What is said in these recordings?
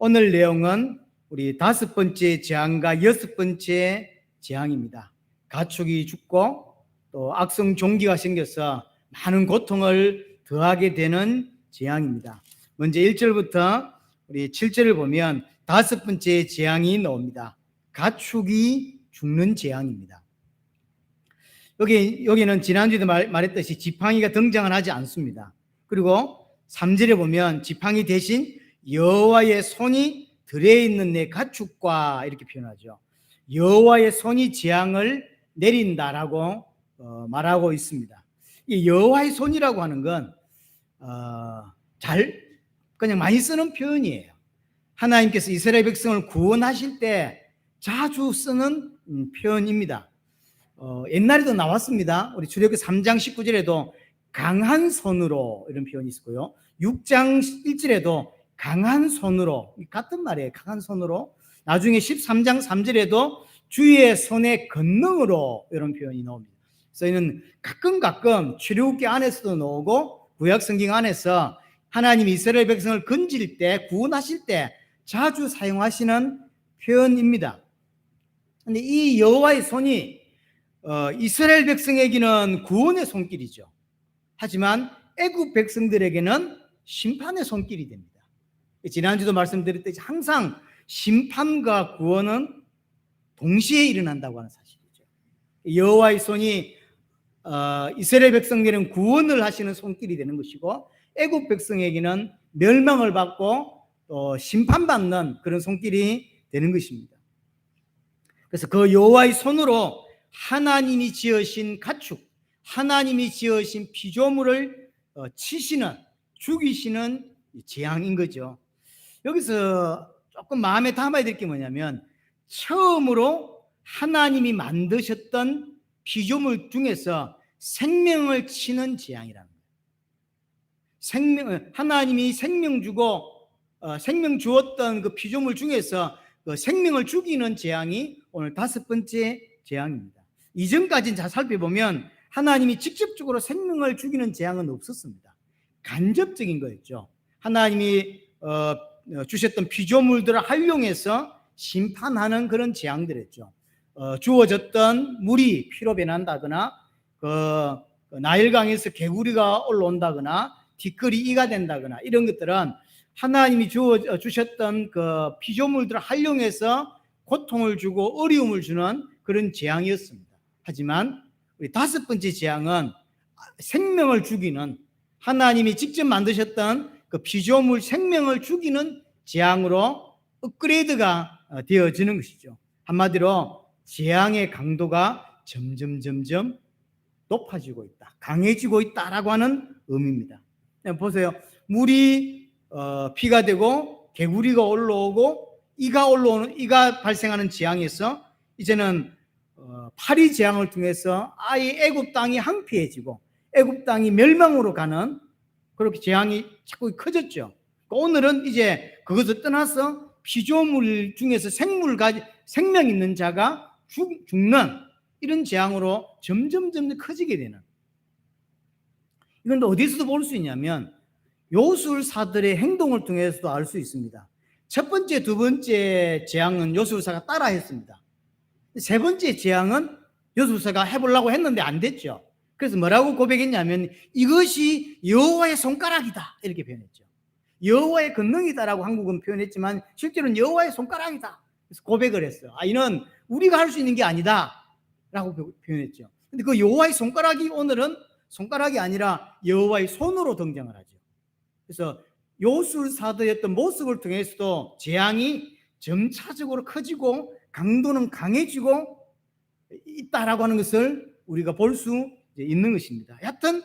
오늘 내용은 우리 5번째 재앙과 6번째 재앙입니다. 가축이 죽고 또 악성 종기가 생겨서 많은 고통을 더하게 되는 재앙입니다. 먼저 1절부터 우리 7절을 보면 5번째 재앙이 나옵니다. 가축이 죽는 재앙입니다. 여기는 지난주에도 말했듯이 지팡이가 등장을 하지 않습니다. 그리고 3절에 보면 지팡이 대신 여호와의 손이 들어있는 내 가축과 이렇게 표현하죠. 여호와의 손이 재앙을 내린다라고 말하고 있습니다. 이 여호와의 손이라고 하는 건 그냥 많이 쓰는 표현이에요. 하나님께서 이스라엘 백성을 구원하실 때 자주 쓰는 표현입니다. 옛날에도 나왔습니다. 우리 출애굽기 3장 19절에도 강한 손으로 이런 표현이 있고요. 6장 1절에도 강한 손으로, 같은 말이에요. 강한 손으로. 나중에 13장 3절에도 주의 손의 권능으로 이런 표현이 나옵니다. 그래서 이는 가끔 출애굽기 안에서도 나오고 구약 성경 안에서 하나님이 이스라엘 백성을 건질 때, 구원하실 때 자주 사용하시는 표현입니다. 그런데 이 여호와의 손이 이스라엘 백성에게는 구원의 손길이죠. 하지만 애굽 백성들에게는 심판의 손길이 됩니다. 지난주도 말씀드렸듯이 항상 심판과 구원은 동시에 일어난다고 하는 사실이죠. 여호와의 손이 이스라엘 백성에게는 구원을 하시는 손길이 되는 것이고 애굽 백성에게는 멸망을 받고 또 심판받는 그런 손길이 되는 것입니다. 그래서 그 여호와의 손으로 하나님이 지으신 가축, 하나님이 지으신 피조물을 치시는, 죽이시는 재앙인 거죠. 여기서 조금 마음에 담아야 될 게 뭐냐면 처음으로 하나님이 만드셨던 피조물 중에서 생명을 치는 재앙이라는 거예요. 하나님이 생명 주고 생명 주었던 그 피조물 중에서 그 생명을 죽이는 재앙이 오늘 5번째 재앙입니다. 이전까지는 잘 살펴보면 하나님이 직접적으로 생명을 죽이는 재앙은 없었습니다. 간접적인 거였죠. 하나님이 주셨던 피조물들을 활용해서 심판하는 그런 재앙들이었죠. 주어졌던 물이 피로 변한다거나 나일강에서 개구리가 올라온다거나 뒷걸이 이가 된다거나 이런 것들은 하나님이 주셨던 그 피조물들을 활용해서 고통을 주고 어려움을 주는 그런 재앙이었습니다. 하지만 우리 5번째 재앙은 생명을 죽이는, 하나님이 직접 만드셨던 그 피조물 생명을 죽이는 재앙으로 업그레이드가 되어지는 것이죠. 한마디로 재앙의 강도가 점점 높아지고 있다, 강해지고 있다라고 하는 의미입니다. 보세요. 물이 피가 되고 개구리가 올라오고 이가 발생하는 재앙에서 이제는 파리 재앙을 통해서 아예 애굽 땅이 황폐해지고 애굽 땅이 멸망으로 가는 그렇게 재앙이 자꾸 커졌죠. 오늘은 이제 그것을 떠나서 피조물 중에서 생명 있는 자가 죽는 이런 재앙으로 점점 커지게 되는. 이건 어디서도 볼 수 있냐면 요술사들의 행동을 통해서도 알 수 있습니다. 첫 번째, 두 번째 재앙은 요술사가 따라 했습니다. 세 번째 재앙은 요술사가 해보려고 했는데 안 됐죠. 그래서 뭐라고 고백했냐면 이것이 여호와의 손가락이다 이렇게 표현했죠. 여호와의 권능이다라고 한국은 표현했지만 실제로는 여호와의 손가락이다. 그래서 고백을 했어요. 이는 우리가 할 수 있는 게 아니다 라고 표현했죠. 근데 그 여호와의 손가락이 오늘은 손가락이 아니라 여호와의 손으로 등장을 하죠. 그래서 요술사들의 모습을 통해서도 재앙이 점차적으로 커지고 강도는 강해지고 있다라고 하는 것을 우리가 볼 수 있는 것입니다. 하여튼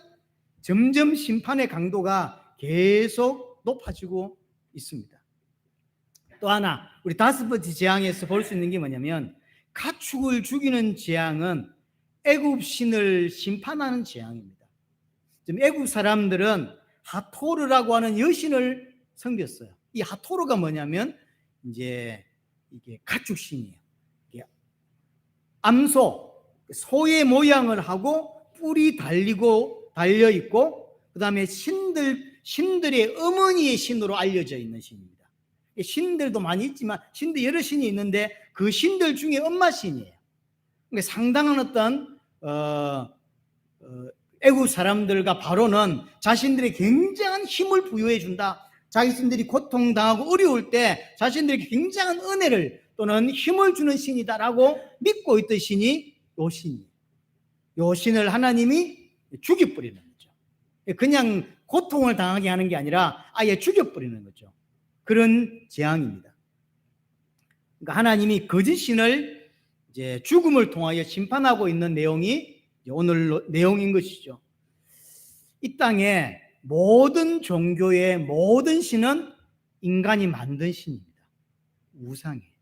점점 심판의 강도가 계속 높아지고 있습니다. 또 하나 우리 5번째 재앙에서 볼 수 있는 게 뭐냐면 가축을 죽이는 재앙은 애굽 신을 심판하는 재앙입니다. 지금 애굽 사람들은 하토르라고 하는 여신을 섬겼어요. 이 하토르가 뭐냐면 이제 이게 가축 신이에요. 암소, 소의 모양을 하고 뿔이 달려 있고 그 다음에 신들의 어머니의 신으로 알려져 있는 신입니다. 신들도 많이 있지만 신들 여러 신이 있는데 그 신들 중에 엄마 신이에요. 그러니까 상당한 어떤 애국 사람들과 바로는 자신들의 굉장한 힘을 부여해 준다. 자신들이 고통당하고 어려울 때 자신들에게 굉장한 은혜를 또는 힘을 주는 신이다라고 믿고 있던 신이 요 신이에요. 요 신을 하나님이 죽여버리는 거죠. 그냥 고통을 당하게 하는 게 아니라 아예 죽여버리는 거죠. 그런 재앙입니다. 그러니까 하나님이 거짓 신을 이제 죽음을 통하여 심판하고 있는 내용이 오늘 내용인 것이죠. 이 땅에 모든 종교의 모든 신은 인간이 만든 신입니다. 우상이에요.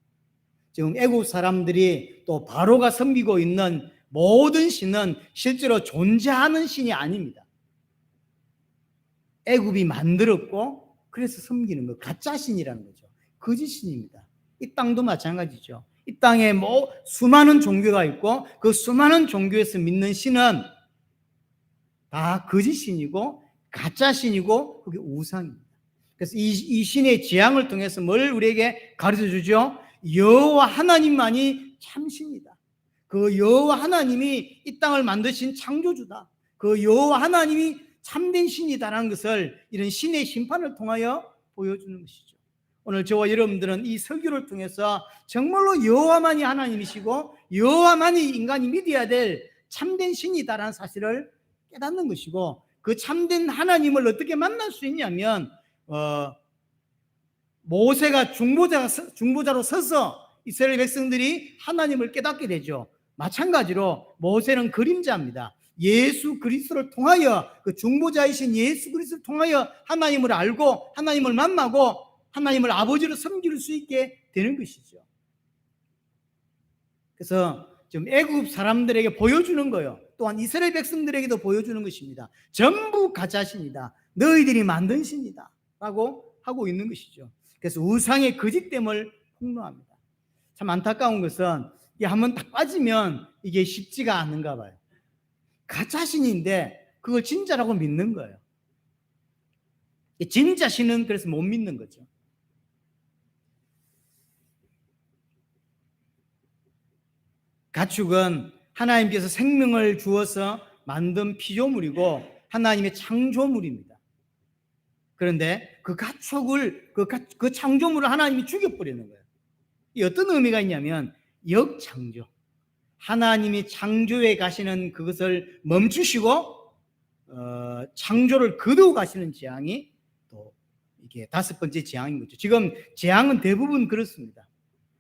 지금 애국 사람들이 또 바로가 섬기고 있는 모든 신은 실제로 존재하는 신이 아닙니다. 애굽이 만들었고 그래서 섬기는 거, 가짜 신이라는 거죠. 거짓 신입니다. 이 땅도 마찬가지죠. 이 땅에 수많은 종교가 있고 그 수많은 종교에서 믿는 신은 다 거짓 신이고 가짜 신이고 그게 우상입니다. 그래서 이 신의 재앙을 통해서 뭘 우리에게 가르쳐 주죠? 여호와 하나님만이 참신이다. 그 여호와 하나님이 이 땅을 만드신 창조주다. 그 여호와 하나님이 참된 신이다라는 것을 이런 신의 심판을 통하여 보여주는 것이죠. 오늘 저와 여러분들은 이 설교를 통해서 정말로 여호와만이 하나님이시고 여호와만이 인간이 믿어야 될 참된 신이다라는 사실을 깨닫는 것이고, 그 참된 하나님을 어떻게 만날 수 있냐면 모세가 중보자로 서서 이스라엘 백성들이 하나님을 깨닫게 되죠. 마찬가지로 모세는 그림자입니다. 예수 그리스도를 통하여, 그 중보자이신 예수 그리스도를 통하여 하나님을 알고 하나님을 만나고 하나님을 아버지로 섬길 수 있게 되는 것이죠. 그래서 지금 애굽 사람들에게 보여주는 거예요. 또한 이스라엘 백성들에게도 보여주는 것입니다. 전부 가짜신이다. 너희들이 만든 신이다 라고 하고 있는 것이죠. 그래서 우상의 거짓됨을 폭로합니다. 참 안타까운 것은 이게 한번 딱 빠지면 이게 쉽지가 않은가 봐요. 가짜신인데 그걸 진짜라고 믿는 거예요. 진짜 신은 그래서 못 믿는 거죠. 가축은 하나님께서 생명을 주어서 만든 피조물이고 하나님의 창조물입니다. 그런데 그 가축을, 그 창조물을 하나님이 죽여버리는 거예요. 이 어떤 의미가 있냐면 역창조. 하나님이 창조해 가시는 그것을 멈추시고 창조를 거두어 가시는 재앙이 또 이게 다섯 번째 재앙인 거죠. 지금 재앙은 대부분 그렇습니다.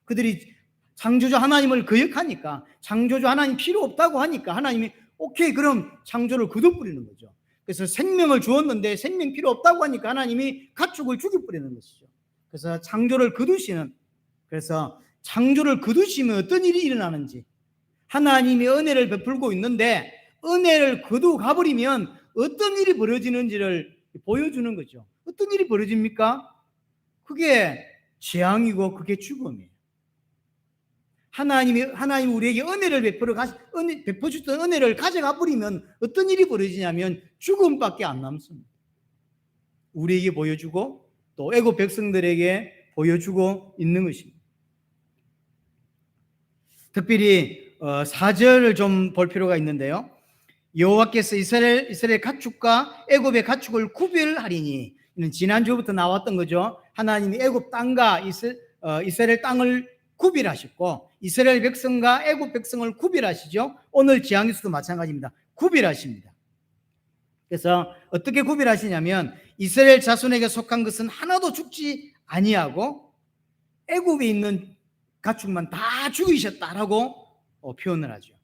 그들이 창조주 하나님을 거역하니까, 창조주 하나님 필요 없다고 하니까 하나님이 오케이 그럼 창조를 거둬버리는 거죠. 그래서 생명을 주었는데 생명 필요 없다고 하니까 하나님이 가축을 죽여버리는 것이죠. 그래서 창조를 거두시는, 그래서 창조를 거두시면 어떤 일이 일어나는지, 하나님이 은혜를 베풀고 있는데 은혜를 거두어 가버리면 어떤 일이 벌어지는지를 보여주는 거죠. 어떤 일이 벌어집니까? 그게 재앙이고 그게 죽음이에요. 하나님이 우리에게 은혜를 베풀어주던 은혜를 가져가 버리면 어떤 일이 벌어지냐면 죽음밖에 안 남습니다. 우리에게 보여주고 또 애굽 백성들에게 보여주고 있는 것입니다. 특별히 4절을 좀 볼 필요가 있는데요. 여호와께서 이스라엘 가축과 애굽의 가축을 구별하리니, 이는 지난주부터 나왔던 거죠. 하나님이 애굽 땅과 이스라엘 땅을 구별하셨고 이스라엘 백성과 애굽 백성을 구별하시죠. 오늘 재앙에서도 마찬가지입니다. 구별하십니다. 그래서 어떻게 구별하시냐면 이스라엘 자손에게 속한 것은 하나도 죽지 아니하고 애굽에 있는 가축만 다 죽이셨다라고 표현을 하죠.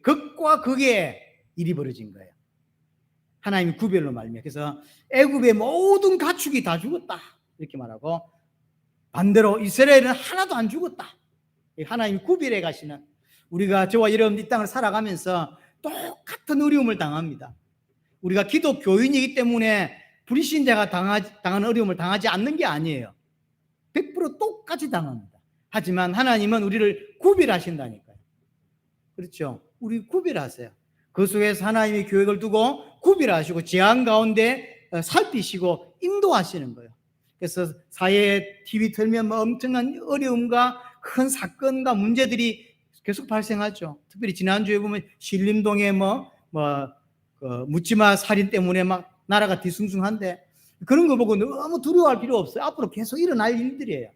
극과 극의 일이 벌어진 거예요. 하나님이 구별로 말미암아. 그래서 애굽의 모든 가축이 다 죽었다 이렇게 말하고, 반대로 이스라엘은 하나도 안 죽었다. 하나님이 구별해 가시는, 우리가 저와 여러분 이 땅을 살아가면서 똑같은 어려움을 당합니다. 우리가 기독교인이기 때문에 불신자가 당하는 어려움을 당하지 않는 게 아니에요. 100% 똑같이 당합니다. 하지만 하나님은 우리를 구별하신다니까요. 그렇죠? 우리 구별하세요. 그 속에서 하나님의 계획을 두고 구별하시고 재앙 가운데 살피시고 인도하시는 거예요. 그래서 사회에 TV 틀면 뭐 엄청난 어려움과 큰 사건과 문제들이 계속 발생하죠. 특별히 지난주에 보면 신림동에 묻지마 살인 때문에 막 나라가 뒤숭숭한데 그런 거 보고 너무 두려워할 필요 없어요. 앞으로 계속 일어날 일들이에요.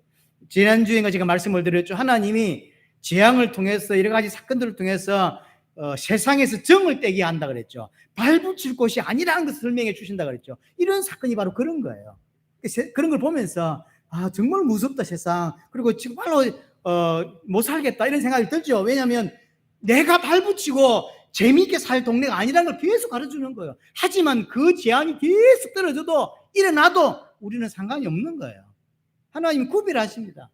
지난주에 제가 말씀을 드렸죠. 하나님이 재앙을 통해서 여러 가지 사건들을 통해서 세상에서 정을 떼게 한다 그랬죠. 발붙일 곳이 아니라는 것을 설명해 주신다 그랬죠. 이런 사건이 바로 그런 거예요. 그런 걸 보면서 정말 무섭다 세상. 그리고 정말로 못 살겠다 이런 생각이 들죠. 왜냐하면 내가 발붙이고 재미있게 살 동네가 아니라는 걸 계속 가르쳐주는 거예요. 하지만 그 재앙이 계속 떨어져도 일어나도 우리는 상관이 없는 거예요. 하나님이 구별하십니다.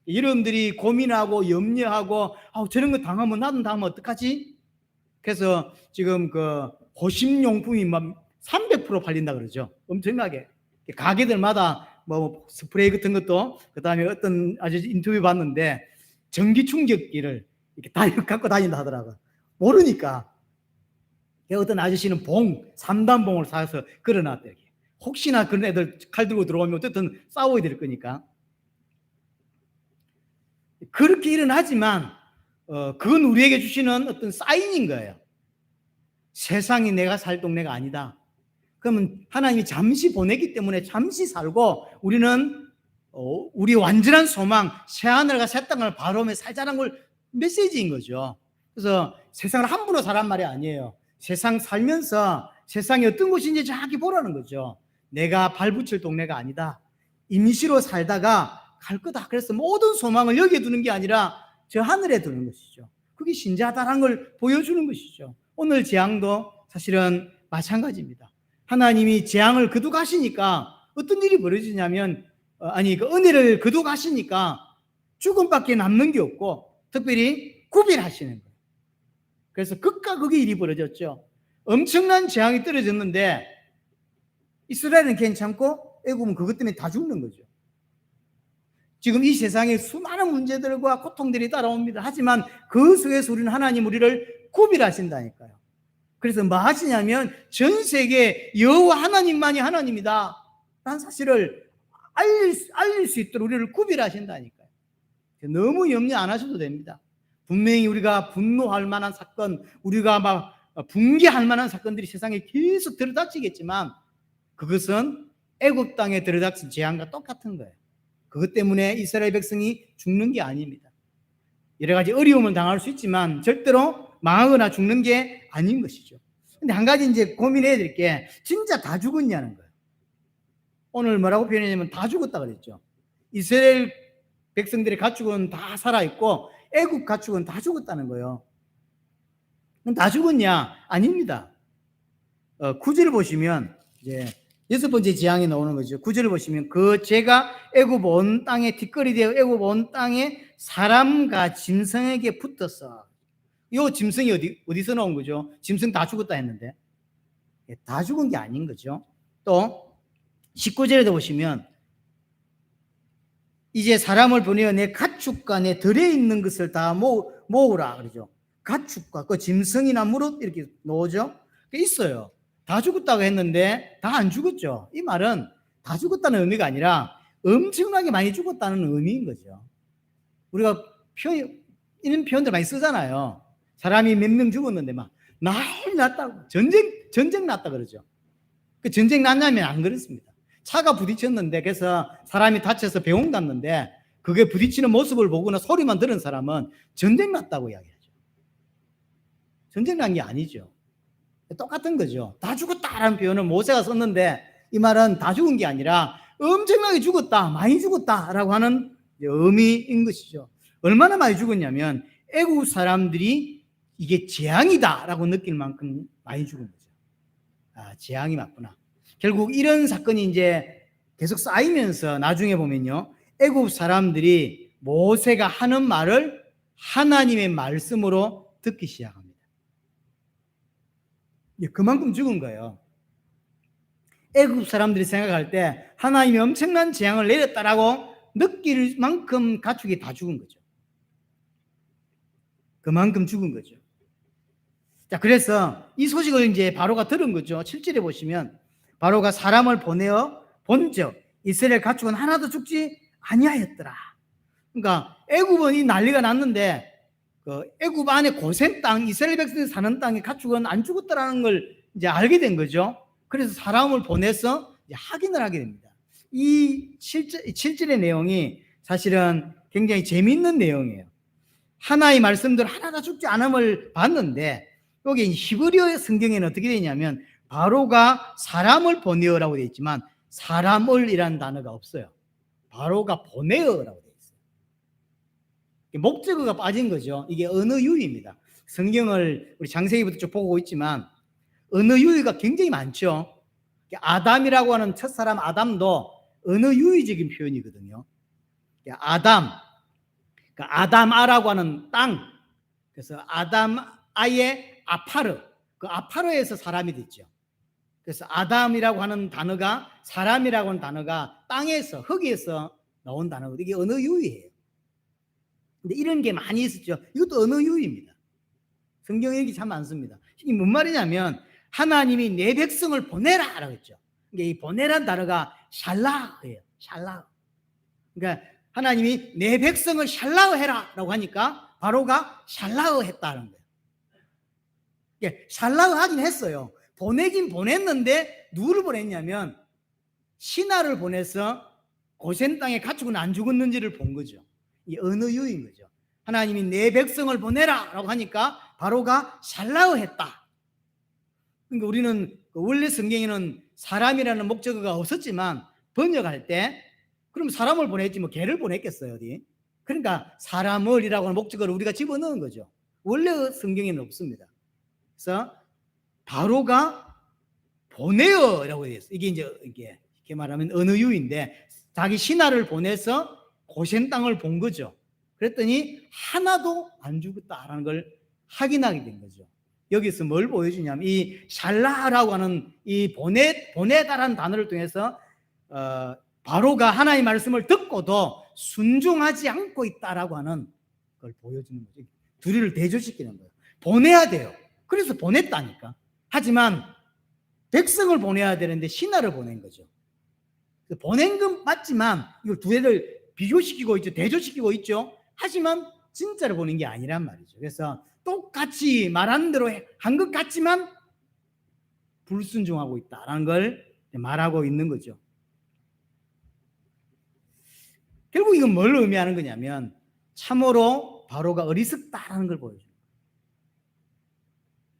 여러분들이 고민하고 염려하고 저런 거 당하면 나도 당하면 어떡하지? 그래서 지금 그 호심용품이 막 300% 팔린다 그러죠. 엄청나게. 가게들마다 뭐 스프레이 같은 것도, 그 다음에 어떤 아저씨 인터뷰 봤는데 전기 충격기를 이렇게 갖고 다닌다 하더라고요. 모르니까. 어떤 아저씨는 3단 봉을 사서 걸어놨대요. 혹시나 그런 애들 칼 들고 들어오면 어쨌든 싸워야 될 거니까. 그렇게 일어나지만 그건 우리에게 주시는 어떤 사인인 거예요. 세상이 내가 살 동네가 아니다. 그러면 하나님이 잠시 보내기 때문에 잠시 살고 우리는 우리 완전한 소망, 새하늘과 새 땅을 바라보며 살자는 걸 메시지인 거죠. 그래서 세상을 함부로 살란 말이 아니에요. 세상 살면서 세상이 어떤 곳인지 정확히 보라는 거죠. 내가 발붙일 동네가 아니다. 임시로 살다가 갈 거다. 그래서 모든 소망을 여기에 두는 게 아니라 저 하늘에 두는 것이죠. 그게 신자다라는 걸 보여주는 것이죠. 오늘 재앙도 사실은 마찬가지입니다. 하나님이 재앙을 거두가시니까 어떤 일이 벌어지냐면 그 은혜를 거두가시니까 죽음밖에 남는 게 없고 특별히 구별하시는 거예요. 그래서 극과 극의 일이 벌어졌죠. 엄청난 재앙이 떨어졌는데 이스라엘은 괜찮고 애굽은 그것 때문에 다 죽는 거죠. 지금 이 세상에 수많은 문제들과 고통들이 따라옵니다. 하지만 그 속에서 우리는 하나님 우리를 구별하신다니까요. 그래서 뭐 하시냐면 전 세계 여호와 하나님만이 하나님이다 라는 사실을 알릴 수 있도록 우리를 구별하신다니까요. 너무 염려 안 하셔도 됩니다. 분명히 우리가 분노할 만한 사건, 우리가 막 붕괴할 만한 사건들이 세상에 계속 들어닥치겠지만 그것은 애굽 땅에 들어닥친 재앙과 똑같은 거예요. 그것 때문에 이스라엘 백성이 죽는 게 아닙니다. 여러 가지 어려움을 당할 수 있지만 절대로 망하거나 죽는 게 아닌 것이죠. 근데 한 가지 이제 고민해야 될 게 진짜 다 죽었냐는 거예요. 오늘 뭐라고 표현했냐면 다 죽었다 그랬죠. 이스라엘 백성들의 가축은 다 살아있고 애굽 가축은 다 죽었다는 거예요. 다 죽었냐? 아닙니다. 9절을 보시면 이제 6번째 재앙이 나오는 거죠. 9절을 보시면 그 죄가 애굽 온 땅에 뒷거리 되어 애굽 온 땅에 사람과 짐승에게 붙었어. 이 짐승이 어디서 나온 거죠? 짐승 다 죽었다 했는데 다 죽은 게 아닌 거죠. 또 19절에도 보시면 이제 사람을 보내어 내 가축과 내 들에 있는 것을 다 모으라 그러죠. 가축과 그 짐승이나 무릇 이렇게 놓으죠. 있어요. 다 죽었다고 했는데 다 안 죽었죠. 이 말은 다 죽었다는 의미가 아니라 엄청나게 많이 죽었다는 의미인 거죠. 우리가 이런 표현들 많이 쓰잖아요. 사람이 몇 명 죽었는데 막 난리 났다고 전쟁 났다 그러죠. 그 전쟁 났냐면 안 그렇습니다. 차가 부딪혔는데 그래서 사람이 다쳐서 병원 갔는데 그게 부딪히는 모습을 보거나 소리만 들은 사람은 전쟁 났다고 이야기하죠. 전쟁 난 게 아니죠. 똑같은 거죠. 다 죽었다라는 표현은 모세가 썼는데 이 말은 다 죽은 게 아니라 엄청나게 죽었다, 많이 죽었다라고 하는 의미인 것이죠. 얼마나 많이 죽었냐면 애국 사람들이 이게 재앙이다라고 느낄 만큼 많이 죽은 거죠. 재앙이 맞구나. 결국 이런 사건이 이제 계속 쌓이면서 나중에 보면요, 애국 사람들이 모세가 하는 말을 하나님의 말씀으로 듣기 시작합니다. 그만큼 죽은 거예요. 애국 사람들이 생각할 때 하나님이 엄청난 재앙을 내렸다라고 느낄 만큼 가축이 다 죽은 거죠. 그만큼 죽은 거죠. 자, 그래서 이 소식을 이제 바로가 들은 거죠. 7절에 보시면 바로가 사람을 보내어 본즉 이스라엘 가축은 하나도 죽지 아니하였더라. 그러니까 애굽은 이 난리가 났는데 그 애굽 안에 고센 땅, 이스라엘 백성이 사는 땅에 가축은 안 죽었다라는 걸 이제 알게 된 거죠. 그래서 사람을 보내서 이제 확인을 하게 됩니다. 이 7절의 내용이 사실은 굉장히 재미있는 내용이에요. 하나의 말씀들 하나도 죽지 않음을 봤는데 여기 히브리어 성경에는 어떻게 되냐면 바로가 사람을 보내어라고 되어 있지만 사람을이라는 단어가 없어요. 바로가 보내어라고 되어 있어요. 목적어가 빠진 거죠. 이게 언어 유희입니다. 성경을 우리 창세기부터 쭉 보고 있지만 언어 유희가 굉장히 많죠. 아담이라고 하는 첫사람 아담도 언어 유희적인 표현이거든요. 아담, 아담아라고 하는 땅, 그래서 아담아의 아파르, 그 아파르에서 사람이 됐죠. 그래서 아담이라고 하는 단어가, 사람이라고 하는 단어가 땅에서, 흙에서 나온 단어거든요. 이게 언어 유희예요. 근데 이런 게 많이 있었죠. 이것도 언어 유희입니다. 성경에 이게 참 많습니다. 이게 뭔 말이냐면 하나님이 내 백성을 보내라 라고 했죠. 그러니까 이 보내란 단어가 샬라흐예요. 샬라흐. 그러니까 하나님이 내 백성을 샬라흐 해라 라고 하니까 바로가 샬라흐 했다는 거예요. 예, 샬라흐 하긴 했어요. 보내긴 보냈는데 누구를 보냈냐면 신하를 보내서 고센 땅에 가축은 안 죽었는지를 본 거죠. 이 언어 유희인 거죠. 하나님이 내 백성을 보내라 라고 하니까 바로가 샬라흐 했다. 그러니까 우리는 원래 성경에는 사람이라는 목적어가 없었지만 번역할 때 그럼 사람을 보냈지 뭐 개를 보냈겠어요 어디? 그러니까 사람을이라고 하는 목적어를 우리가 집어넣은 거죠. 원래 성경에는 없습니다. 그래서 바로가 보내어라고 되어 있어요. 이게 이제 이렇게 말하면 언어 유희인데 자기 신하를 보내서 고센 땅을 본 거죠. 그랬더니 하나도 안 죽었다라는 걸 확인하게 된 거죠. 여기서 뭘 보여주냐면 이 샬라라고 하는 이 보내다라는 단어를 통해서 바로가 하나님의 말씀을 듣고도 순종하지 않고 있다라고 하는 걸 보여주는 거죠. 둘이를 대조시키는 거예요. 보내야 돼요. 그래서 보냈다니까. 하지만 백성을 보내야 되는데 신하를 보낸 거죠. 보낸 건 맞지만 이걸 두 개를 비교시키고 있죠. 대조시키고 있죠. 하지만 진짜로 보낸 게 아니란 말이죠. 그래서 똑같이 말하는 대로 한 것 같지만 불순종하고 있다라는 걸 말하고 있는 거죠. 결국 이건 뭘 의미하는 거냐면 참으로 바로가 어리석다라는 걸 보여줘요.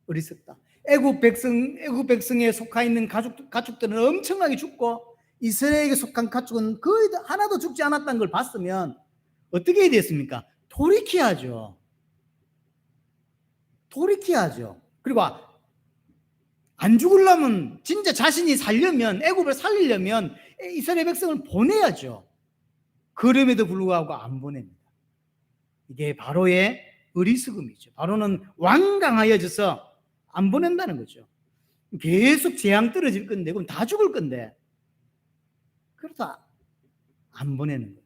어리석다. 애굽 백성에 속해 있는 가축들은 엄청나게 죽고 이스라엘에게 속한 가축은 거의 하나도 죽지 않았다는 걸 봤으면 어떻게 해야 됐습니까? 돌이켜야죠. 그리고 안 죽으려면 진짜 자신이 살려면 애굽을 살리려면 이스라엘 백성을 보내야죠. 그럼에도 불구하고 안 보냅니다. 이게 바로의 어리석음이죠. 바로는 완강하여져서 안 보낸다는 거죠. 계속 재앙 떨어질 건데 그럼 다 죽을 건데 그래서 안 보내는 거예요.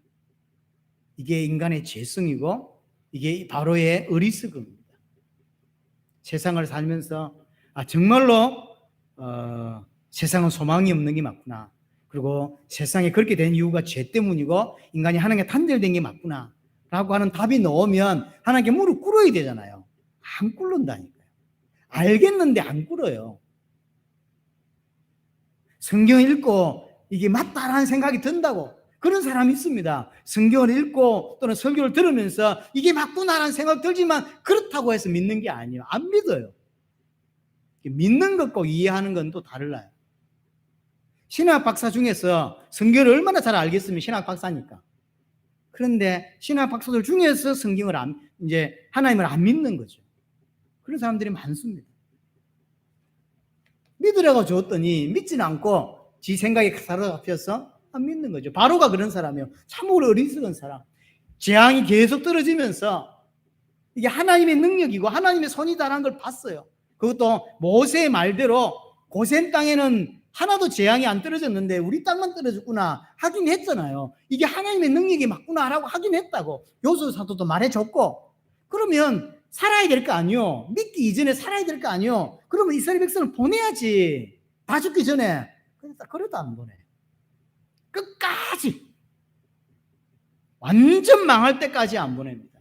이게 인간의 죄성이고 이게 바로의 어리석음입니다. 세상을 살면서 정말로 세상은 소망이 없는 게 맞구나. 그리고 세상에 그렇게 된 이유가 죄 때문이고 인간이 하나님께 단절된 게 맞구나 라고 하는 답이 나오면 하나님께 무릎 꿇어야 되잖아요. 안 꿇는다니까요. 알겠는데 안 꿇어요. 성경 읽고 이게 맞다라는 생각이 든다고 그런 사람이 있습니다. 성경을 읽고 또는 설교를 들으면서 이게 맞구나라는 생각 들지만 그렇다고 해서 믿는 게 아니에요. 안 믿어요. 믿는 것과 이해하는 건 또 달라요. 신학 박사 중에서 성경을 얼마나 잘 알겠으면 신학 박사니까. 그런데 신학 박사들 중에서 성경을 이제 하나님을 안 믿는 거죠. 그런 사람들이 많습니다. 믿으라고 줬더니 믿지는 않고 지 생각에 사로잡혀서 안 믿는 거죠. 바로가 그런 사람이에요. 참으로 어리석은 사람. 재앙이 계속 떨어지면서 이게 하나님의 능력이고 하나님의 손이다라는 걸 봤어요. 그것도 모세의 말대로 고센 땅에는 하나도 재앙이 안 떨어졌는데 우리 땅만 떨어졌구나 하긴 했잖아요. 이게 하나님의 능력이 맞구나라고 하긴 했다고 요수 사도도 말해줬고 그러면 살아야 될 거 아니요. 믿기 이전에 살아야 될 거 아니요. 그러면 이스라엘 백성을 보내야지. 다 죽기 전에. 그래도 안 보내. 끝까지 완전 망할 때까지 안 보냅니다.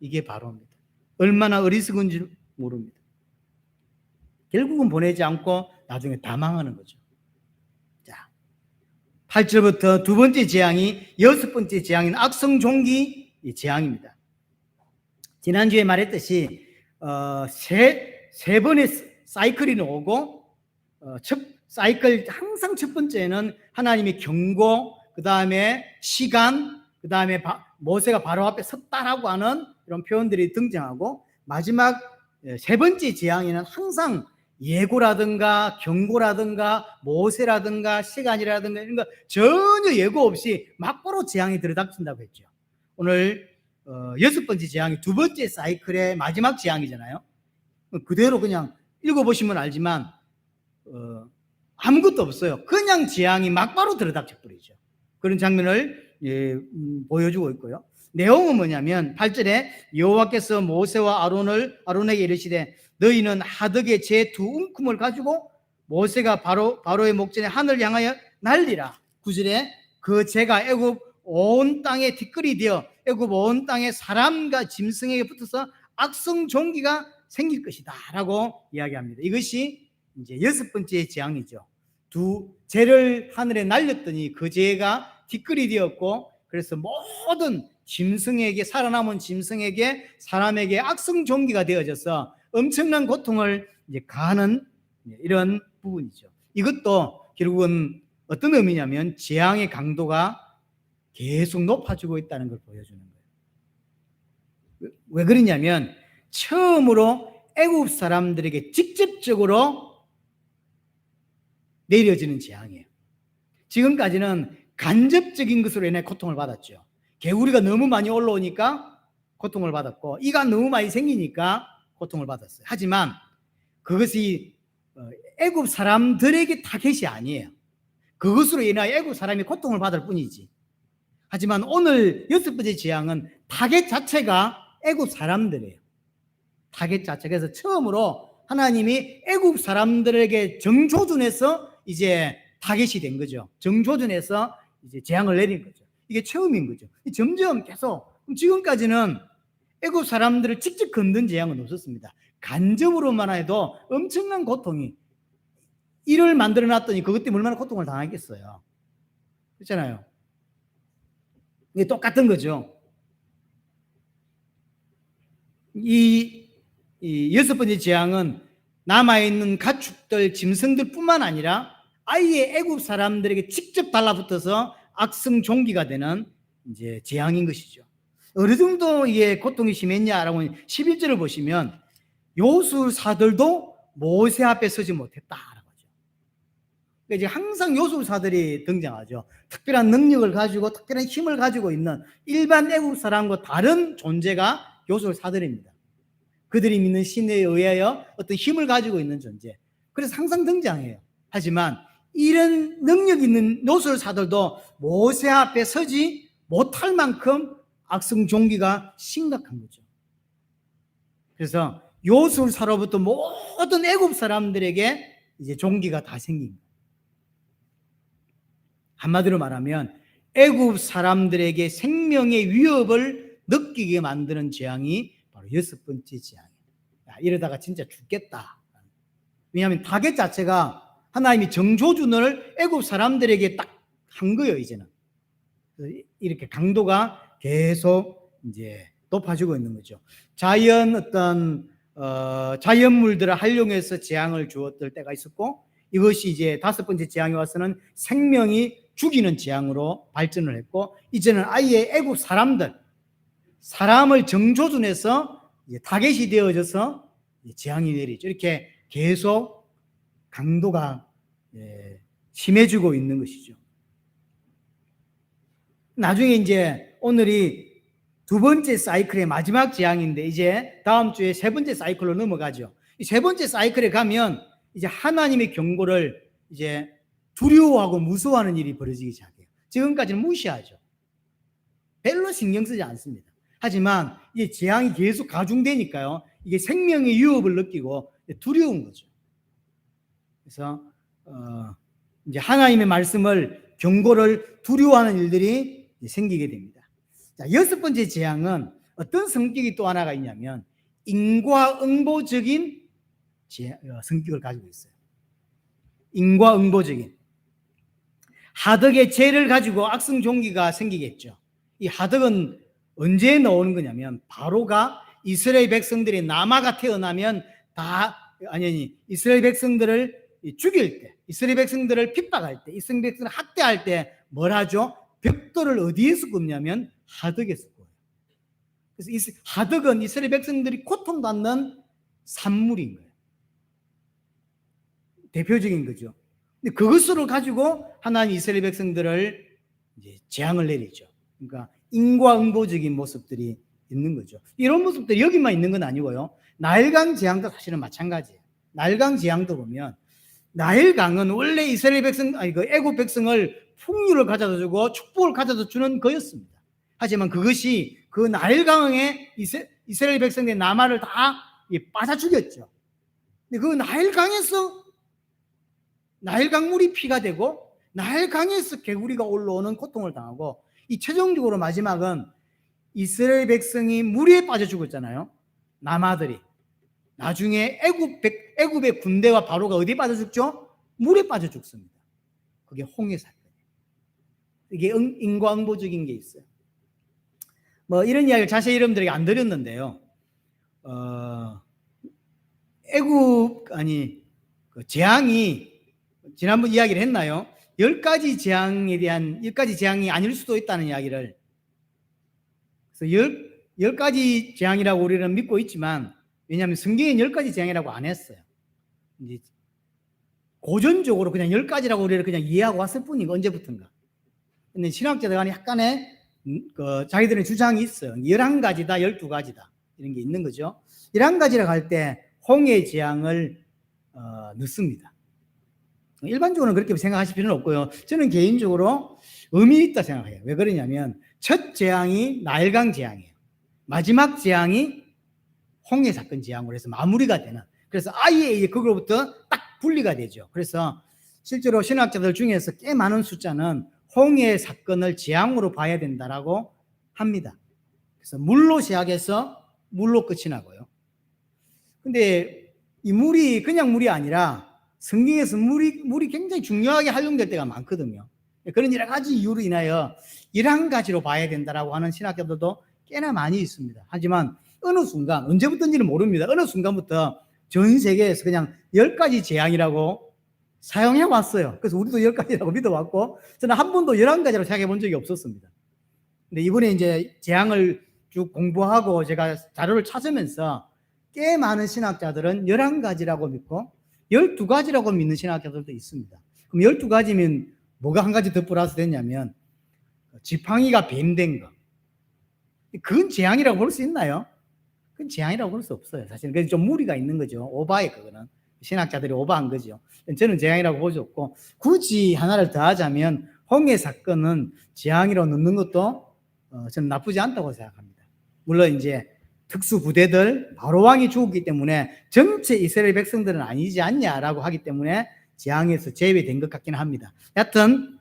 이게 바로입니다. 얼마나 어리석은지 모릅니다. 결국은 보내지 않고 나중에 다 망하는 거죠. 자, 8절부터 두 번째 재앙이 여섯 번째 재앙인 악성종기 재앙입니다. 지난주에 말했듯이 세 번의 사이클이 오고 사이클 항상 첫 번째는 하나님의 경고, 그 다음에 시간, 그 다음에 모세가 바로 앞에 섰다라고 하는 이런 표현들이 등장하고, 마지막 세 번째 재앙에는 항상 예고라든가 경고라든가 모세라든가 시간이라든가 이런 거 전혀 예고 없이 막바로 재앙이 들이닥친다고 했죠. 오늘 여섯 번째 재앙이 두 번째 사이클의 마지막 재앙이잖아요. 그대로 그냥 읽어보시면 알지만 아무것도 없어요. 그냥 재앙이 막바로 들이닥쳐 버리죠. 그런 장면을 보여주고 있고요. 내용은 뭐냐면 8절에 여호와께서 모세와 아론에게 이르시되 너희는 하덕의 제 두 움큼을 가지고 모세가 바로의 목전에 하늘을 향하여 날리라. 9절에 그 재가 애굽 온 땅에 티끌이 되어 애굽 온 땅에 사람과 짐승에게 붙어서 악성 종기가 생길 것이다 라고 이야기합니다. 이것이 이제 여섯 번째 재앙이죠. 두 재를 하늘에 날렸더니 그 재가 티끌이 되었고, 그래서 모든 짐승에게, 살아남은 짐승에게, 사람에게 악성 종기가 되어져서 엄청난 고통을 이제 가하는 이런 부분이죠. 이것도 결국은 어떤 의미냐면 재앙의 강도가 계속 높아지고 있다는 걸 보여주는 거예요. 왜 그러냐면 처음으로 애굽 사람들에게 직접적으로 내려지는 재앙이에요. 지금까지는 간접적인 것으로 인해 고통을 받았죠. 개구리가 너무 많이 올라오니까 고통을 받았고, 이가 너무 많이 생기니까 고통을 받았어요. 하지만 그것이 애굽 사람들에게 타겟이 아니에요. 그것으로 인하여 애굽 사람이 고통을 받을 뿐이지. 하지만 오늘 여섯 번째 재앙은 타겟 자체가 애굽 사람들이에요. 타겟 자체가. 그래서 처음으로 하나님이 애굽 사람들에게 정조준해서 이제 타겟이 된 거죠. 정조준해서 이제 재앙을 내린 거죠. 이게 처음인 거죠. 점점 계속, 지금까지는 애굽 사람들을 직접 건든 재앙은 없었습니다. 간접으로만 해도 엄청난 고통이, 이를 만들어 놨더니 그것 때문에 얼마나 고통을 당하겠어요. 그렇잖아요. 이게 똑같은 거죠. 이 여섯 번째 재앙은 남아있는 가축들, 짐승들 뿐만 아니라 아예 애굽 사람들에게 직접 달라붙어서 악성 종기가 되는 이제 재앙인 것이죠. 어느 정도 이게 고통이 심했냐라고 11절을 보시면 요술사들도 모세 앞에 서지 못했다라고 하죠. 그러니까 이제 항상 요술사들이 등장하죠. 특별한 능력을 가지고 특별한 힘을 가지고 있는 일반 애국 사람과 다른 존재가 요술사들입니다. 그들이 믿는 신에 의하여 어떤 힘을 가지고 있는 존재. 그래서 항상 등장해요. 하지만 이런 능력 있는 요술사들도 모세 앞에 서지 못할 만큼 악성 종기가 심각한 거죠. 그래서 요술사로부터 모든 애굽 사람들에게 이제 종기가 다 생긴 거예요. 한마디로 말하면 애굽 사람들에게 생명의 위협을 느끼게 만드는 재앙이 바로 여섯 번째 재앙이에요. 이러다가 진짜 죽겠다. 왜냐하면 타겟 자체가 하나님이 정조준을 애굽 사람들에게 딱 한 거예요. 이제는 이렇게 강도가 계속 이제 높아지고 있는 거죠. 자연물들을 활용해서 재앙을 주었을 때가 있었고, 이것이 이제 다섯 번째 재앙이 와서는 생명이 죽이는 재앙으로 발전을 했고, 이제는 아예 애굽 사람을 정조준해서 타겟이 되어져서 재앙이 내리죠. 이렇게 계속 강도가 심해지고 있는 것이죠. 나중에 이제 오늘이 두 번째 사이클의 마지막 재앙인데, 이제 다음 주에 세 번째 사이클로 넘어가죠. 이 세 번째 사이클에 가면 이제 하나님의 경고를 이제 두려워하고 무서워하는 일이 벌어지기 시작해요. 지금까지는 무시하죠. 별로 신경 쓰지 않습니다. 하지만 이제 재앙이 계속 가중되니까요, 이게 생명의 위협을 느끼고 두려운 거죠. 그래서 이제 하나님의 말씀을 경고를 두려워하는 일들이 생기게 됩니다. 자, 6번째 재앙은 어떤 성격이 또 하나가 있냐면 인과응보적인 성격을 가지고 있어요. 인과응보적인. 하덕의 죄를 가지고 악성종기가 생기겠죠. 이 하덕은 언제 나오는 거냐면 바로가 이스라엘 백성들이 남아가 태어나면 이스라엘 백성들을 죽일 때, 이스라엘 백성들을 핍박할 때, 이스라엘 백성들을 학대할 때 뭘 하죠? 벽돌을 어디에서 굽냐면 하덕에서 굽어요. 그래서 하덕은 이스라엘 백성들이 고통받는 산물인 거예요. 대표적인 거죠. 근데 그것을 가지고 하나님 이스라엘 백성들을 이제 재앙을 내리죠. 그러니까 인과응보적인 모습들이 있는 거죠. 이런 모습들이 여기만 있는 건 아니고요. 나일강 재앙도 사실은 마찬가지예요. 나일강 재앙도 보면 나일강은 원래 이스라엘 백성, 애국 백성을 풍류를 가져다 주고 축복을 가져다 주는 거였습니다. 하지만 그것이 그 나일강에 이스라엘 백성들의 남아를 다 빠져 죽였죠. 근데 그 나일강물이 피가 되고 나일강에서 개구리가 올라오는 고통을 당하고 이 최종적으로 마지막은 이스라엘 백성이 물에 빠져 죽었잖아요. 남아들이. 나중에 애굽의 군대와 바로가 어디에 빠져 죽죠? 물에 빠져 죽습니다. 그게 홍해 사건이에요. 이게 인과응보적인 게 있어요. 뭐 이런 이야기를 자세히 여러분들에게 안 드렸는데요. 재앙이 지난번 이야기를 했나요? 10가지 재앙이 아닐 수도 있다는 이야기를. 그래서 10가지 재앙이라고 우리는 믿고 있지만, 왜냐하면 성경에 10가지 재앙이라고 안 했어요. 이제 고전적으로 그냥 10가지라고 우리를 그냥 이해하고 왔을 뿐이고, 언제부턴가. 근데 신학자들 간에 약간의 자기들의 주장이 있어요. 11가지다, 12가지다. 이런 게 있는 거죠. 11가지라고 할 때 홍해 재앙을 넣습니다. 일반적으로는 그렇게 생각하실 필요는 없고요. 저는 개인적으로 의미 있다 생각해요. 왜 그러냐면 첫 재앙이 나일강 재앙이에요. 마지막 재앙이 홍해 사건 재앙으로 해서 마무리가 되는. 그래서 아예 그거로부터 딱 분리가 되죠. 그래서 실제로 신학자들 중에서 꽤 많은 숫자는 홍해 사건을 재앙으로 봐야 된다라고 합니다. 그래서 물로 시작해서 물로 끝이 나고요. 근데 이 물이 그냥 물이 아니라 성경에서 물이 굉장히 중요하게 활용될 때가 많거든요. 그런 여러 가지 이유로 인하여 11가지로 봐야 된다라고 하는 신학자들도 꽤나 많이 있습니다. 하지만 어느 순간, 언제부터인지는 모릅니다. 어느 순간부터 전 세계에서 그냥 10가지 재앙이라고 사용해 왔어요. 그래서 우리도 10가지라고 믿어왔고, 저는 한 번도 11가지라고 생각해 본 적이 없었습니다. 근데 이번에 이제 재앙을 쭉 공부하고 제가 자료를 찾으면서 꽤 많은 신학자들은 11가지라고 믿고 12가지라고 믿는 신학자들도 있습니다. 그럼 12가지면 뭐가 한 가지 더 플러스 됐냐면 지팡이가 뱀된 거. 그건 재앙이라고 볼 수 있나요? 그건 재앙이라고 볼 수 없어요. 사실은 그래서 좀 무리가 있는 거죠. 오바에 그거는. 신학자들이 오바한 거죠. 저는 재앙이라고 볼 수 없고, 굳이 하나를 더 하자면 홍해 사건은 재앙이라고 넣는 것도 저는 나쁘지 않다고 생각합니다. 물론 이제 특수부대들, 바로왕이 죽었기 때문에 전체 이스라엘 백성들은 아니지 않냐라고 하기 때문에 재앙에서 제외된 것 같기는 합니다. 여하튼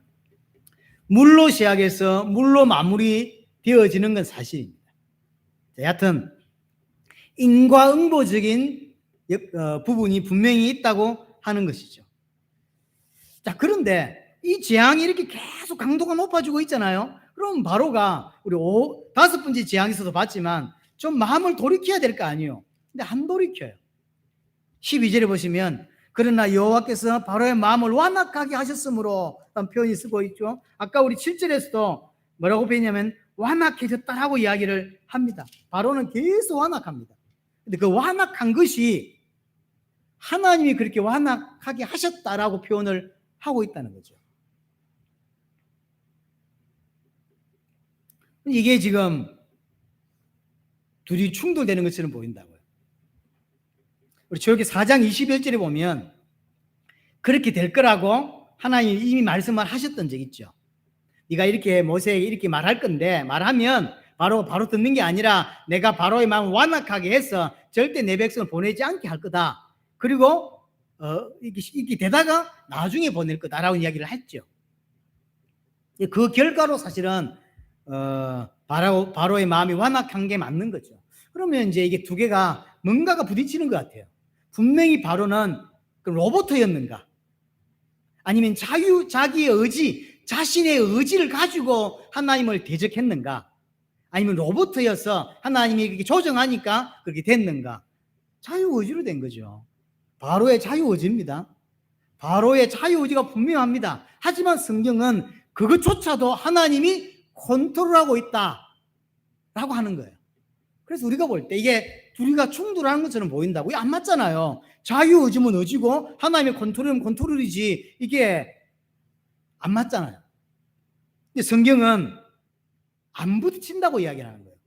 물로 시작해서 물로 마무리 되어지는 건 사실입니다. 여하튼 인과응보적인 부분이 분명히 있다고 하는 것이죠. 자, 그런데 이 재앙이 이렇게 계속 강도가 높아지고 있잖아요. 그럼 바로가 우리 5번째 재앙에서도 봤지만 좀 마음을 돌이켜야 될 거 아니에요. 근데 안 돌이켜요. 12절에 보시면 그러나 여호와께서 바로의 마음을 완악하게 하셨으므로 라는 표현이 쓰고 있죠. 아까 우리 7절에서도 뭐라고 배웠냐면 완악해졌다라고 이야기를 합니다. 바로는 계속 완악합니다. 근데 그 완악한 것이 하나님이 그렇게 완악하게 하셨다라고 표현을 하고 있다는 거죠. 이게 지금 둘이 충돌되는 것처럼 보인다고요. 우리 저기 4장 21절에 보면 그렇게 될 거라고 하나님이 이미 말씀을 하셨던 적 있죠. 네가 이렇게 모세에게 이렇게 말할 건데 말하면 바로 듣는 게 아니라 내가 바로의 마음을 완악하게 해서 절대 내 백성을 보내지 않게 할 거다. 그리고 이렇게 되다가 나중에 보낼 거다라고 이야기를 했죠. 그 결과로 사실은 바로의 마음이 완악한 게 맞는 거죠. 그러면 이제 이게 두 개가 뭔가가 부딪히는 것 같아요. 분명히 바로는 그 로봇이었는가? 아니면 자기의 의지, 자신의 의지를 가지고 하나님을 대적했는가? 아니면 로봇이어서 하나님이 그렇게 조정하니까 그렇게 됐는가? 자유의지로 된 거죠. 바로의 자유의지입니다. 바로의 자유의지가 분명합니다. 하지만 성경은 그것조차도 하나님이 컨트롤하고 있다라고 하는 거예요. 그래서 우리가 볼 때 이게 둘이가 충돌하는 것처럼 보인다고. 이게 안 맞잖아요. 자유의지면 의지고 하나님의 컨트롤이면 컨트롤이지, 이게 안 맞잖아요. 근데 성경은 안 부딪힌다고 이야기하는 거예요.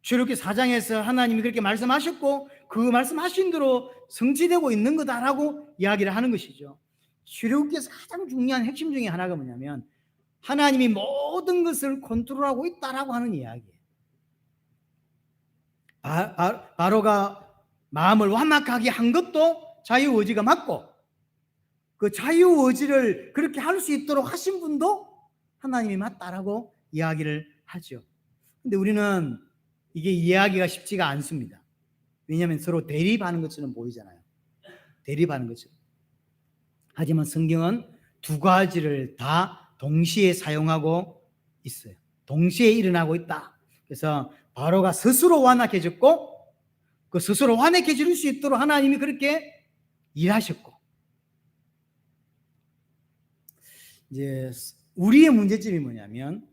출애굽기 4장에서 하나님이 그렇게 말씀하셨고 그 말씀하신 대로 성취되고 있는 거다라고 이야기를 하는 것이죠. 출애굽기에서 가장 중요한 핵심 중에 하나가 뭐냐면 하나님이 모든 것을 컨트롤하고 있다라고 하는 이야기예요. 바로가 마음을 완악하게 한 것도 자유의지가 맞고, 그 자유의지를 그렇게 할 수 있도록 하신 분도 하나님이 맞다라고 이야기를 하죠. 근데 우리는 이게 이해하기가 쉽지가 않습니다. 왜냐하면 서로 대립하는 것처럼 보이잖아요. 대립하는 것처럼. 하지만 성경은 두 가지를 다 동시에 사용하고 있어요. 동시에 일어나고 있다. 그래서 바로가 스스로 완악해졌고, 그 스스로 완악해질 수 있도록 하나님이 그렇게 일하셨고, 이제 우리의 문제점이 뭐냐면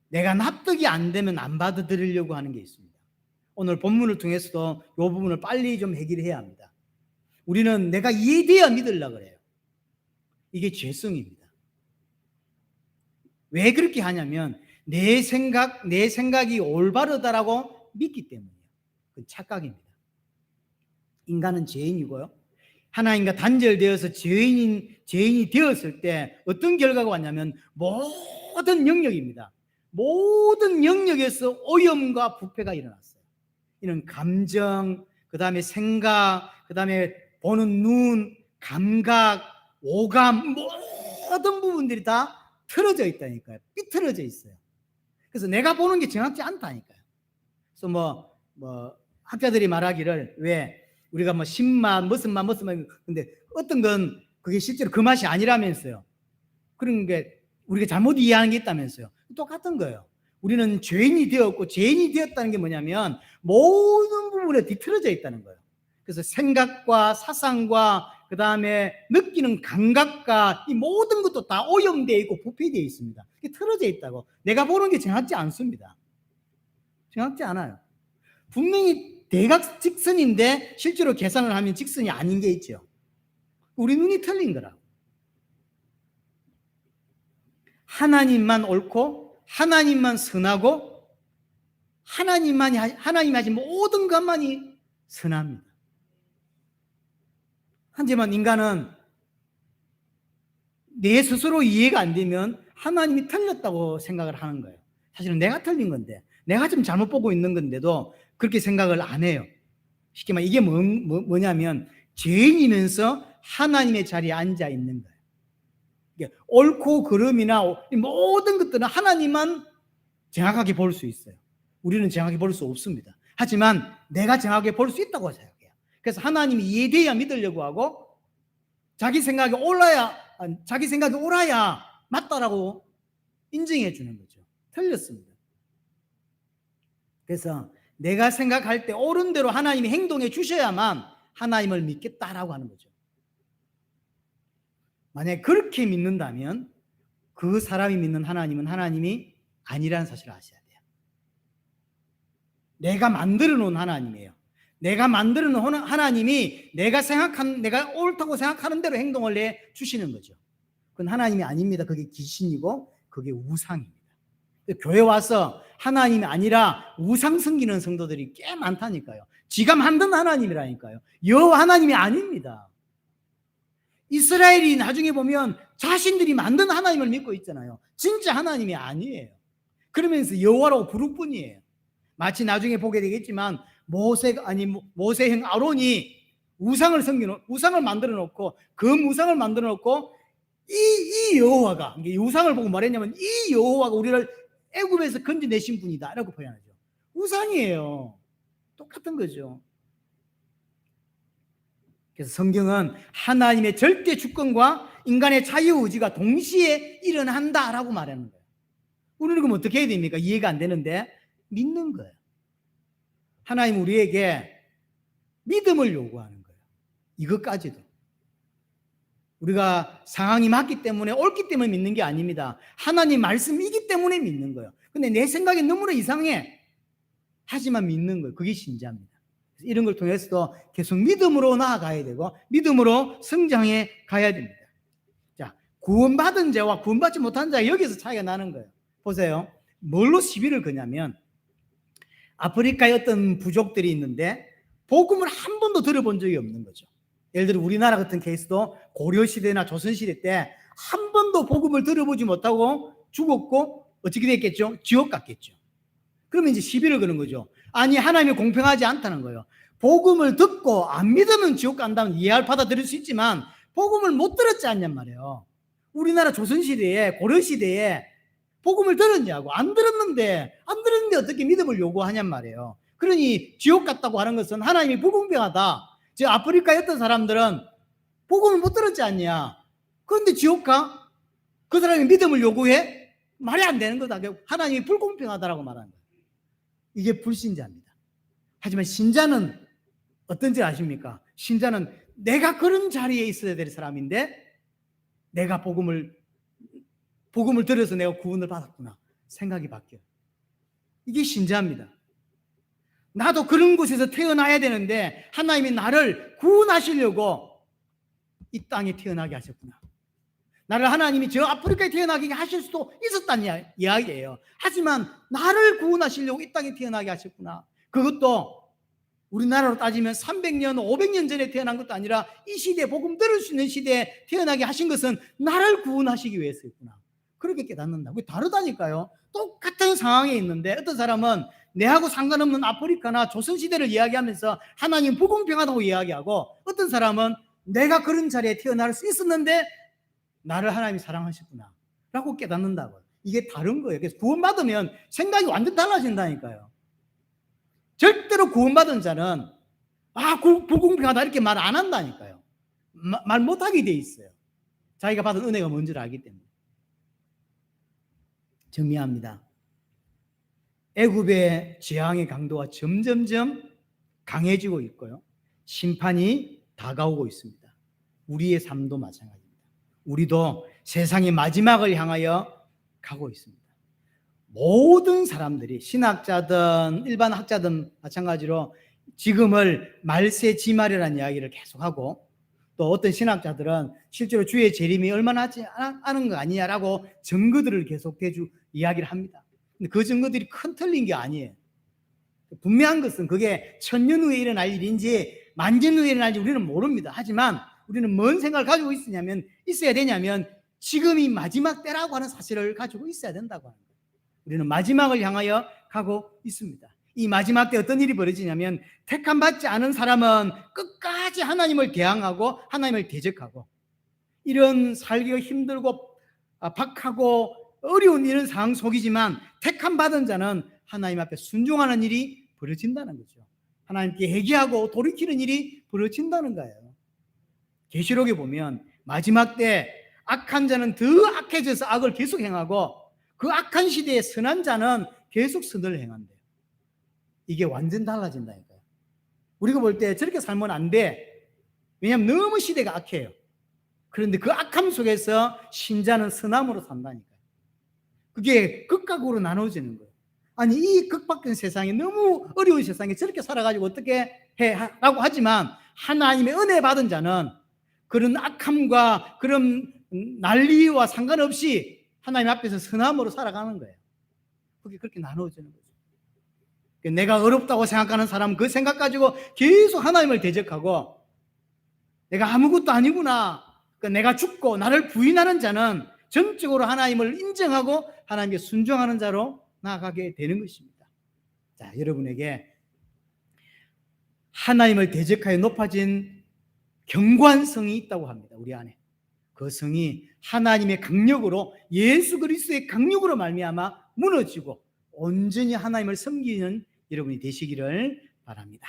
내가 납득이 안 되면 안 받아들이려고 하는 게 있습니다. 오늘 본문을 통해서도 이 부분을 빨리 좀 해결해야 합니다. 우리는 내가 이해돼야 믿으려고 그래요. 이게 죄성입니다. 왜 그렇게 하냐면 내 생각이 올바르다라고 믿기 때문이에요. 그건 착각입니다. 인간은 죄인이고요. 하나님과 단절되어서 죄인이 되었을 때 어떤 결과가 왔냐면 모든 영역입니다. 모든 영역에서 오염과 부패가 일어났어요. 이런 감정, 그 다음에 생각, 그 다음에 보는 눈, 감각, 오감, 모든 부분들이 다 틀어져 있다니까요. 삐뚤어져 있어요. 그래서 내가 보는 게 정확지 않다니까요. 그래서 학자들이 말하기를, 왜 우리가 10맛, 무슨 맛, 근데 어떤 건 그게 실제로 그 맛이 아니라면서요. 그런 게 우리가 잘못 이해하는 게 있다면서요. 똑같은 거예요. 우리는 죄인이 되었고, 죄인이 되었다는 게 뭐냐면 모든 부분에 뒤틀어져 있다는 거예요. 그래서 생각과 사상과 그 다음에 느끼는 감각과 이 모든 것도 다 오염되어 있고 부패되어 있습니다. 이게 틀어져 있다고. 내가 보는 게 정확지 않습니다. 정확지 않아요. 분명히 대각직선인데 실제로 계산을 하면 직선이 아닌 게 있죠. 우리 눈이 틀린 거라고. 하나님만 옳고 하나님만 선하고 하나님이 하신 모든 것만이 선합니다. 하지만 인간은 내 스스로 이해가 안 되면 하나님이 틀렸다고 생각을 하는 거예요. 사실은 내가 틀린 건데, 내가 지금 잘못 보고 있는 건데도 그렇게 생각을 안 해요. 쉽게 말해 이게 뭐냐면 죄인이면서 하나님의 자리에 앉아 있는 거예요. 이게 옳고 그름이나 모든 것들은 하나님만 정확하게 볼 수 있어요. 우리는 정확하게 볼 수 없습니다. 하지만 내가 정확하게 볼 수 있다고 생각해요. 그래서 하나님이 이해돼야 믿으려고 하고, 자기 생각이 옳아야 맞다라고 인정해 주는 거죠. 틀렸습니다. 그래서 내가 생각할 때 옳은 대로 하나님이 행동해 주셔야만 하나님을 믿겠다라고 하는 거죠. 만약에 그렇게 믿는다면 그 사람이 믿는 하나님은 하나님이 아니라는 사실을 아셔야 돼요. 내가 만들어 놓은 하나님이에요. 내가 만들어 놓은 하나님이 내가 옳다고 생각하는 대로 행동을 해 주시는 거죠. 그건 하나님이 아닙니다. 그게 귀신이고 그게 우상입니다. 교회 와서 하나님이 아니라 우상 섬기는 성도들이 꽤 많다니까요. 지가 만든 하나님이라니까요. 여호와 하나님이 아닙니다. 이스라엘이 나중에 보면 자신들이 만든 하나님을 믿고 있잖아요. 진짜 하나님이 아니에요. 그러면서 여호와라고 부를 뿐이에요. 마치 나중에 보게 되겠지만 모세형 아론이 우상을 만들어 놓고 그 우상을 만들어 놓고 이 여호와가, 이게 우상을 보고 말했냐면 이 여호와가 우리를 애굽에서 건져내신 분이다 라고 표현하죠. 우상이에요. 똑같은 거죠. 그래서 성경은 하나님의 절대 주권과 인간의 자유의지가 동시에 일어난다라고 말하는 거예요. 우리는 그럼 어떻게 해야 됩니까? 이해가 안 되는데 믿는 거예요. 하나님 우리에게 믿음을 요구하는 거예요. 이것까지도. 우리가 상황이 맞기 때문에, 옳기 때문에 믿는 게 아닙니다. 하나님 말씀이기 때문에 믿는 거예요. 근데 내 생각이 너무나 이상해. 하지만 믿는 거예요. 그게 신자입니다. 이런 걸 통해서도 계속 믿음으로 나아가야 되고 믿음으로 성장해 가야 됩니다. 자, 구원받은 자와 구원받지 못한 자가 여기서 차이가 나는 거예요. 보세요. 뭘로 시비를 거냐면 아프리카에 어떤 부족들이 있는데 복음을 한 번도 들어본 적이 없는 거죠. 예를 들어 우리나라 같은 케이스도 고려시대나 조선시대 때 한 번도 복음을 들어보지 못하고 죽었고 어떻게 됐겠죠? 지옥 갔겠죠. 그러면 이제 시비를 거는 거죠. 아니, 하나님이 공평하지 않다는 거예요. 복음을 듣고 안 믿으면 지옥 간다면 이해할 받아들일 수 있지만 복음을 못 들었지 않냔 말이에요. 우리나라 조선시대에, 고려시대에 복음을 들었냐고. 안 들었는데 어떻게 믿음을 요구하냔 말이에요. 그러니 지옥 갔다고 하는 것은 하나님이 불공평하다. 즉 아프리카의 어떤 사람들은 복음을 못 들었지 않냐. 그런데 지옥 가? 그 사람이 믿음을 요구해? 말이 안 되는 거다. 하나님이 불공평하다라고 말하는 거예요. 이게 불신자입니다. 하지만 신자는 어떤지 아십니까? 신자는 내가 그런 자리에 있어야 될 사람인데 내가 복음을 들어서 내가 구원을 받았구나. 생각이 바뀌어요. 이게 신자입니다. 나도 그런 곳에서 태어나야 되는데 하나님이 나를 구원하시려고 이 땅에 태어나게 하셨구나. 나를 하나님이 저 아프리카에 태어나게 하실 수도 있었다는 이야기예요. 하지만 나를 구원하시려고 이 땅에 태어나게 하셨구나. 그것도 우리나라로 따지면 300년, 500년 전에 태어난 것도 아니라 이 시대에 복음 들을 수 있는 시대에 태어나게 하신 것은 나를 구원하시기 위해서였구나. 그렇게 깨닫는다. 그게 다르다니까요. 똑같은 상황에 있는데 어떤 사람은 내하고 상관없는 아프리카나 조선시대를 이야기하면서 하나님 불공평하다고 이야기하고 어떤 사람은 내가 그런 자리에 태어날 수 있었는데 나를 하나님이 사랑하셨구나 라고 깨닫는다고요. 이게 다른 거예요. 그래서 구원받으면 생각이 완전 달라진다니까요. 절대로 구원받은 자는 불공평하다 이렇게 말 안 한다니까요. 말 못하게 돼 있어요. 자기가 받은 은혜가 뭔지를 알기 때문에. 정리합니다. 애굽의 재앙의 강도가 점점점 강해지고 있고요. 심판이 다가오고 있습니다. 우리의 삶도 마찬가지입니다. 우리도 세상의 마지막을 향하여 가고 있습니다. 모든 사람들이 신학자든 일반 학자든 마찬가지로 지금을 말세지말이라는 이야기를 계속하고 또 어떤 신학자들은 실제로 주의 재림이 얼마나 하지 않은 거 아니냐라고 증거들을 계속 대주 이야기를 합니다. 근데 그 증거들이 큰 틀린 게 아니에요. 분명한 것은 그게 1000년 후에 일어날 일인지 만년 후에 일어날지 우리는 모릅니다. 하지만 우리는 뭔 생각을 가지고 있어야 되냐면 지금이 마지막 때라고 하는 사실을 가지고 있어야 된다고 하는 거예요. 우리는 마지막을 향하여 가고 있습니다. 이 마지막 때 어떤 일이 벌어지냐면 택함 받지 않은 사람은 끝까지 하나님을 대항하고 하나님을 대적하고 이런 살기가 힘들고 박하고 어려운 이런 상황 속이지만 택함 받은 자는 하나님 앞에 순종하는 일이 벌어진다는 거죠. 하나님께 회개하고 돌이키는 일이 벌어진다는 거예요. 계시록에 보면 마지막 때 악한 자는 더 악해져서 악을 계속 행하고 그 악한 시대에 선한 자는 계속 선을 행한대요. 이게 완전 달라진다니까요. 우리가 볼 때 저렇게 살면 안 돼. 왜냐하면 너무 시대가 악해요. 그런데 그 악함 속에서 신자는 선함으로 산다니까요. 그게 극과 극으로 나눠지는 거예요. 아니 이 극박된 세상에 너무 어려운 세상에 저렇게 살아가지고 어떻게 해? 라고 하지만 하나님의 은혜 받은 자는 그런 악함과 그런 난리와 상관없이 하나님 앞에서 선함으로 살아가는 거예요. 그게 그렇게 나눠지는 거죠. 내가 어렵다고 생각하는 사람은 그 생각 가지고 계속 하나님을 대적하고 내가 아무것도 아니구나. 내가 죽고 나를 부인하는 자는 전적으로 하나님을 인정하고 하나님께 순종하는 자로 나아가게 되는 것입니다. 자, 여러분에게 하나님을 대적하여 높아진 경관성이 있다고 합니다. 우리 안에. 그 성이 하나님의 강력으로, 예수 그리스도의 강력으로 말미암아 무너지고 온전히 하나님을 섬기는 여러분이 되시기를 바랍니다.